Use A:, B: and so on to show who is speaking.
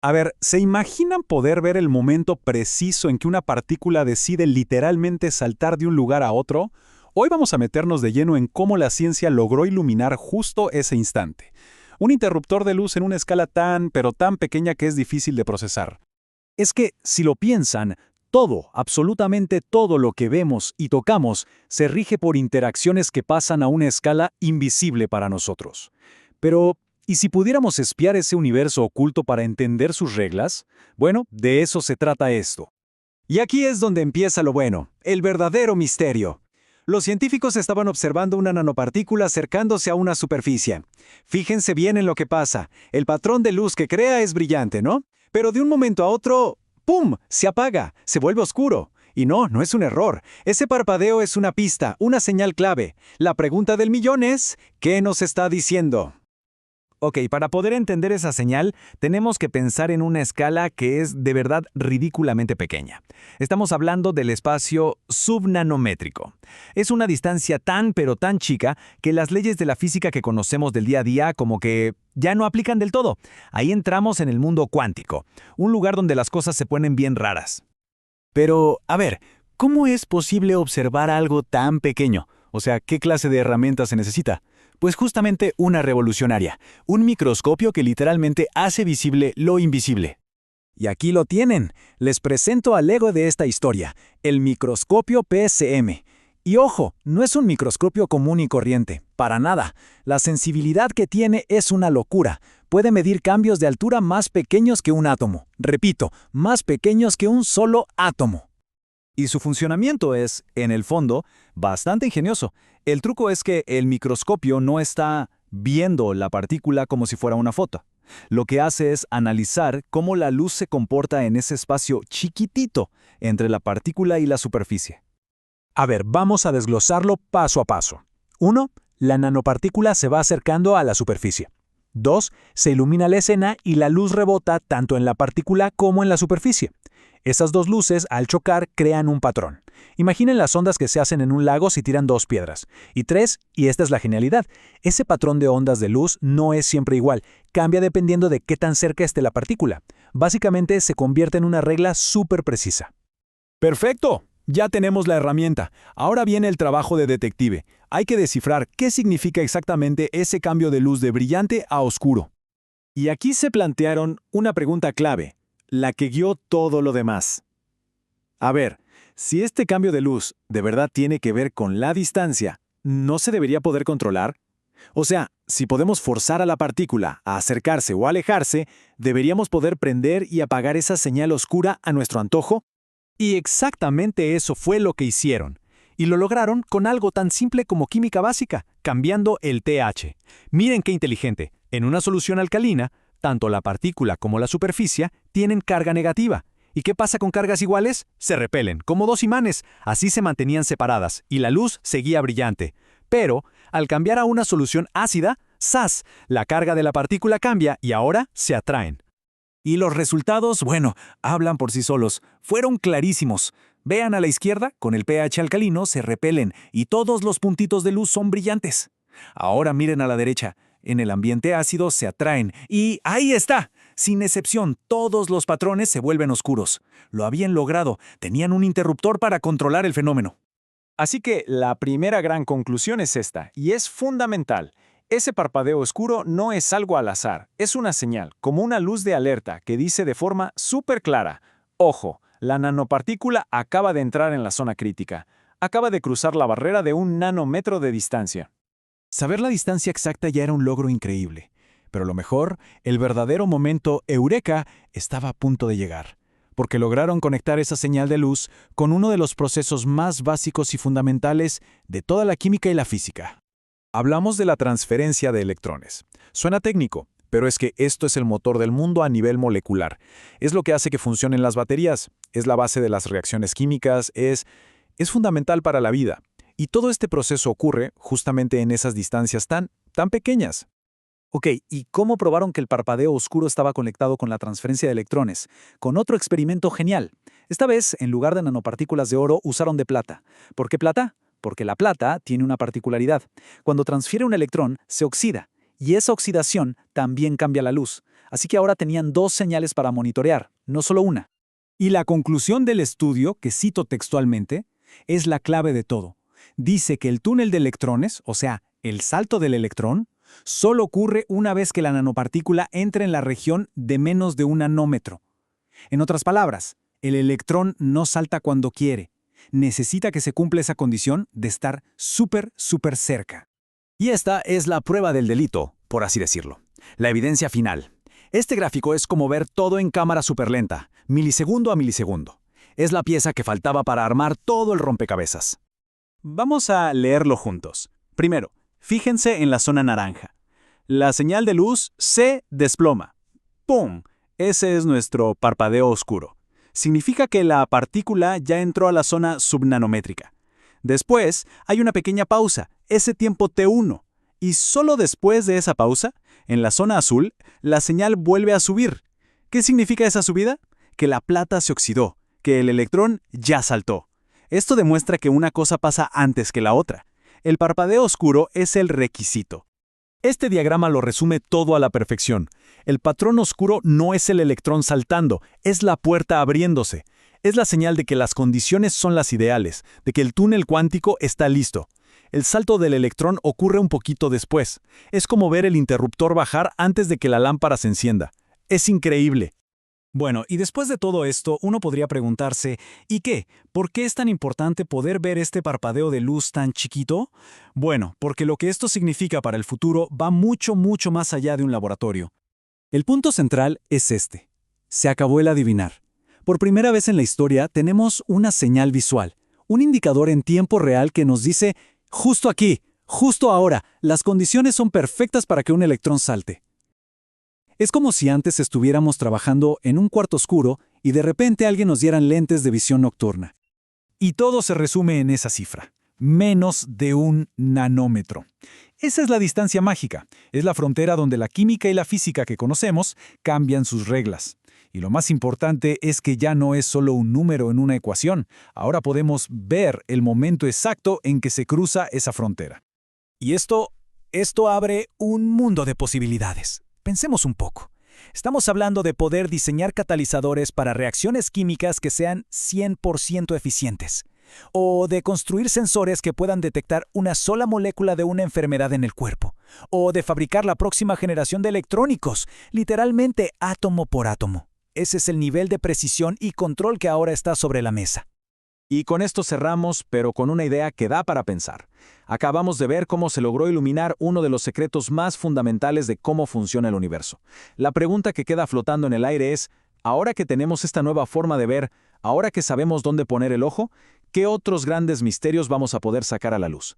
A: A ver, ¿se imaginan poder ver el momento preciso en que una partícula decide literalmente saltar de un lugar a otro? Hoy vamos a meternos de lleno en cómo la ciencia logró iluminar justo ese instante. Un interruptor de luz en una escala tan, pero tan pequeña que es difícil de procesar.
B: Es que, si lo piensan, todo, absolutamente todo lo que vemos y tocamos, se rige por interacciones que pasan a una escala invisible para nosotros. Pero, ¿y si pudiéramos espiar ese universo oculto para entender sus reglas? Bueno, de eso se trata esto. Y aquí es donde empieza lo bueno, el verdadero misterio. Los científicos estaban observando una nanopartícula acercándose a una superficie. Fíjense bien en lo que pasa. El patrón de luz que crea es brillante, ¿no? Pero de un momento a otro, ¡pum!, se apaga, se vuelve oscuro. Y no es un error. Ese parpadeo es una pista, una señal clave. La pregunta del millón es, ¿qué nos está diciendo? Ok, para poder entender esa señal, tenemos que pensar en una escala que es de verdad ridículamente pequeña. Estamos hablando del espacio subnanométrico. Es una distancia tan pero tan chica que las leyes de la física que conocemos del día a día como que ya no aplican del todo. Ahí entramos en el mundo cuántico, un lugar donde las cosas se ponen bien raras. Pero, a ver, ¿cómo es posible observar algo tan pequeño? O sea, ¿qué clase de herramientas se necesita? Pues justamente una revolucionaria, un microscopio que literalmente hace visible lo invisible. Y aquí lo tienen. Les presento al héroe de esta historia, el microscopio PSM. Y ojo, no es un microscopio común y corriente, para nada. La sensibilidad que tiene es una locura. Puede medir cambios de altura más pequeños que un átomo. Repito, más pequeños que un solo átomo. Y su funcionamiento es, en el fondo, bastante ingenioso. El truco es que el microscopio no está viendo la partícula como si fuera una foto. Lo que hace es analizar cómo la luz se comporta en ese espacio chiquitito entre la partícula y la superficie.
A: A ver, vamos a desglosarlo paso a paso. 1. La nanopartícula se va acercando a la superficie. 2. Se ilumina la escena y la luz rebota tanto en la partícula como en la superficie. Esas dos luces, al chocar, crean un patrón. Imaginen las ondas que se hacen en un lago si tiran dos piedras. Y 3, y esta es la genialidad, ese patrón de ondas de luz no es siempre igual, cambia dependiendo de qué tan cerca esté la partícula. Básicamente se convierte en una regla súper precisa.
B: ¡Perfecto! Ya tenemos la herramienta. Ahora viene el trabajo de detective. Hay que descifrar qué significa exactamente ese cambio de luz de brillante a oscuro. Y aquí se plantearon una pregunta clave, la que guió todo lo demás. A ver, si este cambio de luz de verdad tiene que ver con la distancia, ¿no se debería poder controlar? O sea, si podemos forzar a la partícula a acercarse o alejarse, ¿deberíamos poder prender y apagar esa señal oscura a nuestro antojo? Y exactamente eso fue lo que hicieron. Y lo lograron con algo tan simple como química básica, cambiando el pH. Miren qué inteligente. En una solución alcalina, tanto la partícula como la superficie tienen carga negativa. ¿Y qué pasa con cargas iguales? Se repelen, como dos imanes. Así se mantenían separadas, y la luz seguía brillante. Pero, al cambiar a una solución ácida, ¡zas!, la carga de la partícula cambia y ahora se atraen. Y los resultados, bueno, hablan por sí solos. Fueron clarísimos. Vean a la izquierda, con el pH alcalino se repelen y todos los puntitos de luz son brillantes. Ahora miren a la derecha. En el ambiente ácido se atraen y ¡ahí está! Sin excepción, todos los patrones se vuelven oscuros. Lo habían logrado. Tenían un interruptor para controlar el fenómeno. Así que la primera gran conclusión es esta, y es fundamental. Ese parpadeo oscuro no es algo al azar, es una señal, como una luz de alerta que dice de forma súper clara: ojo, la nanopartícula acaba de entrar en la zona crítica, acaba de cruzar la barrera de 1 nanómetro de distancia. Saber la distancia exacta ya era un logro increíble, pero lo mejor, el verdadero momento eureka estaba a punto de llegar, porque lograron conectar esa señal de luz con uno de los procesos más básicos y fundamentales de toda la química y la física. Hablamos de la transferencia de electrones. Suena técnico, pero es que esto es el motor del mundo a nivel molecular. Es lo que hace que funcionen las baterías, es la base de las reacciones químicas, es fundamental para la vida. Y todo este proceso ocurre justamente en esas distancias tan pequeñas. Ok, ¿y cómo probaron que el parpadeo oscuro estaba conectado con la transferencia de electrones? Con otro experimento genial. Esta vez, en lugar de nanopartículas de oro, usaron de plata. ¿Por qué plata? Porque la plata tiene una particularidad. Cuando transfiere un electrón, se oxida. Y esa oxidación también cambia la luz.
C: así que ahora tenían dos señales para monitorear, no solo una.
B: Y la conclusión del estudio, que cito textualmente, es la clave de todo. Dice que el túnel de electrones, o sea, el salto del electrón, solo ocurre una vez que la nanopartícula entra en la región de menos de 1 nanómetro. En otras palabras, el electrón no salta cuando quiere. Necesita que se cumpla esa condición de estar súper cerca.
D: Y esta es la prueba del delito, por así decirlo. La evidencia final. Este gráfico es como ver todo en cámara superlenta, milisegundo a milisegundo. Es la pieza que faltaba para armar todo el rompecabezas.
A: Vamos a leerlo juntos. Primero, fíjense en la zona naranja. La señal de luz se desploma. ¡Pum! Ese es nuestro parpadeo oscuro. Significa que la partícula ya entró a la zona subnanométrica. Después, hay una pequeña pausa, ese tiempo T1. Y solo después de esa pausa, en la zona azul, la señal vuelve a subir. ¿Qué significa esa subida? Que la plata se oxidó, que el electrón ya saltó. Esto demuestra que una cosa pasa antes que la otra. El parpadeo oscuro es el requisito.
B: Este diagrama lo resume todo a la perfección. El patrón oscuro no es el electrón saltando, es la puerta abriéndose. Es la señal de que las condiciones son las ideales, de que el túnel cuántico está listo. El salto del electrón ocurre un poquito después. Es como ver el interruptor bajar antes de que la lámpara se encienda. Es increíble.
C: Bueno, y después de todo esto, uno podría preguntarse, ¿y qué? ¿Por qué es tan importante poder ver este parpadeo de luz tan chiquito? Bueno, porque lo que esto significa para el futuro va mucho más allá de un laboratorio. El punto central es este. Se acabó el adivinar. Por primera vez en la historia tenemos una señal visual, un indicador en tiempo real que nos dice, justo aquí, justo ahora, las condiciones son perfectas para que un electrón salte. Es como si antes estuviéramos trabajando en un cuarto oscuro y de repente alguien nos diera lentes de visión nocturna. Y todo se resume en esa cifra, menos de 1 nanómetro. Esa es la distancia mágica, es la frontera donde la química y la física que conocemos cambian sus reglas. Y lo más importante es que ya no es solo un número en una ecuación, ahora podemos ver el momento exacto en que se cruza esa frontera. Y esto abre un mundo de posibilidades. Pensemos un poco. Estamos hablando de poder diseñar catalizadores para reacciones químicas que sean 100% eficientes, o de construir sensores que puedan detectar una sola molécula de una enfermedad en el cuerpo, o de fabricar la próxima generación de electrónicos, literalmente átomo por átomo. Ese es el nivel de precisión y control que ahora está sobre la mesa.
A: Y con esto cerramos, pero con una idea que da para pensar. Acabamos de ver cómo se logró iluminar uno de los secretos más fundamentales de cómo funciona el universo. La pregunta que queda flotando en el aire es, ahora que tenemos esta nueva forma de ver, ahora que sabemos dónde poner el ojo, ¿qué otros grandes misterios vamos a poder sacar a la luz?